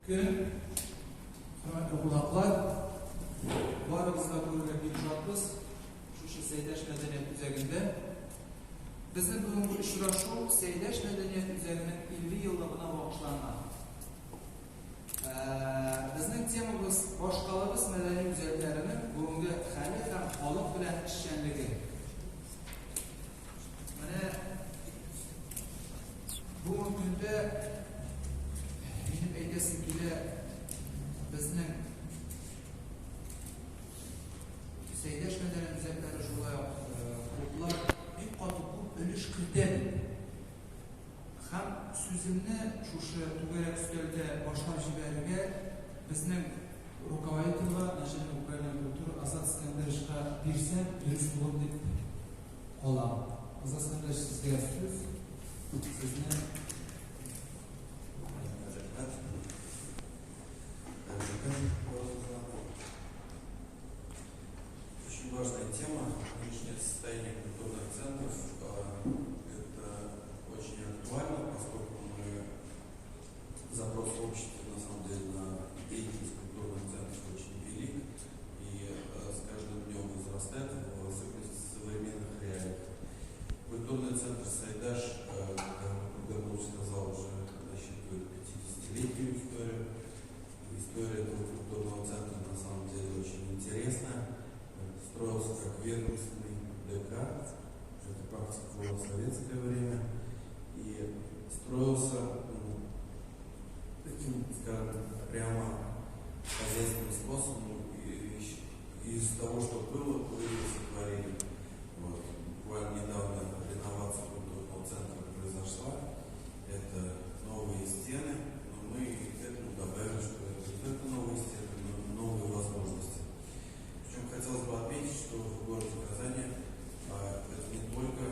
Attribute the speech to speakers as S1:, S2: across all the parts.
S1: Gün, hürmetli kulaklar, varımızda ko'rgan yumshatmiz shu Seydash madaniyat üzerinde. Bizning bugungi uchrashuv Seydash madaniyat üzerining 50 yilligina bag'ishlangan. Bizning temamiz boshqalarimiz madaniy o'zliklarining bugungi hali ham xalq bilan ishchanligi. Mana bugungi kunda benim aytasimki bizning Seydash madaniyat o'zliklari shulay ko'plar bir qattiq ulush kiritadi. Ham so'zimni shu to'garak ustalda boshlab jibarga bizning rukovodитель va National Ukrainian kultur Asad Iskandarovga bersam durust bo'ladi deb qolaman. Asad Iskandarovich, sizga so'z. Sizni
S2: очень важная тема нынешнее состояние культурных центров. Это очень актуально, поскольку мы запрос общества на самом деле на деятельность культурных центров очень велик и с каждым днем возрастает, в особенности в современных реалиях. Культурный центр Сайдаш, как Горбунов сказал, уже насчитывает 50-летнюю историю. История этого культурного центра на самом деле очень интересная. Строился как ведомственный ДК, это практика было в советское время, и строился таким, скажем, прямо хозяйственным способом, и из того, что было, появилось творение. Вот. Буквально недавно реновация культурного центра произошла, это новые стены, но мы к этому добавили, что это не только новые стены, но новые возможности. Причем хотелось бы отметить, что в городе Казани это не только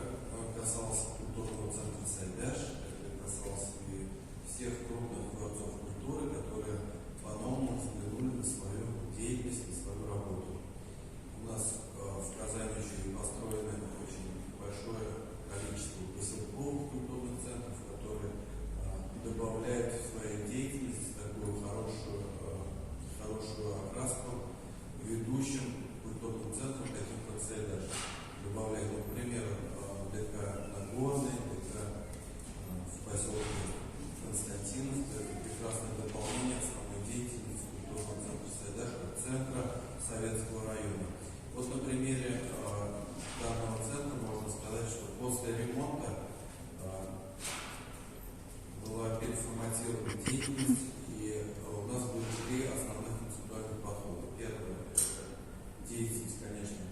S2: касалось культурного центра Сайдаш, это касалось и всех крупных дворцов культуры, которые по-новому взглянули на свою деятельность, на свою работу. У нас в Казани еще и построено очень большое количество поселковых культурных центров, которые добавляют в свою деятельность такую хорошую окраску ведущим культурным центром, таким как Сайдаш. Добавляют, например, ДК Нагорный, ДК в поселке Константиновка. Это прекрасное дополнение основной деятельности культурного центра Сайдаш как центра Советского района. Вот на примере данного центра можно сказать, что после ремонта была переформатирована деятельность, и у нас были три основных концептуальных подхода. Первое – это деятельность, конечно,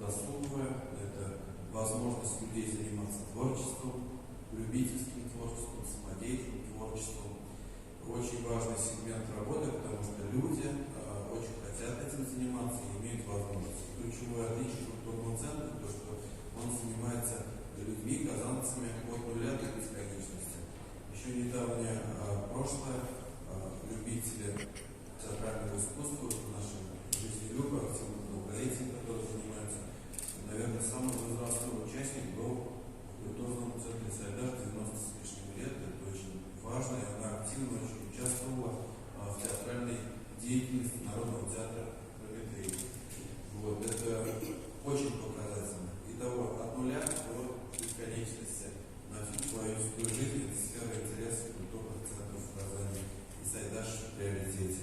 S2: досуговая, это возможность людей заниматься творчеством, любительским творчеством, самодеятельным творчеством. Очень важный сегмент работы, потому что люди очень хотят этим заниматься и имеют возможность. Ключевое отличие культурного центра – то, что он занимается людьми, казанцами от нуля до бесконечности. Еще недавнее прошлое любители театрального искусства в нашем жизнелюбе, активно долголетием, которые занимаются, наверное, самый возрастной участник был в культурном центре Сайдаш 90 с лишним лет. Это очень важно, и она активно очень участвовала в театральной деятельности Народного театра Прометей. Вот, это очень показательно. Итого от нуля до бесконечности на всю свою жизнь это сфера интереса культурных центров в Казани. И Сайдаш в приоритете.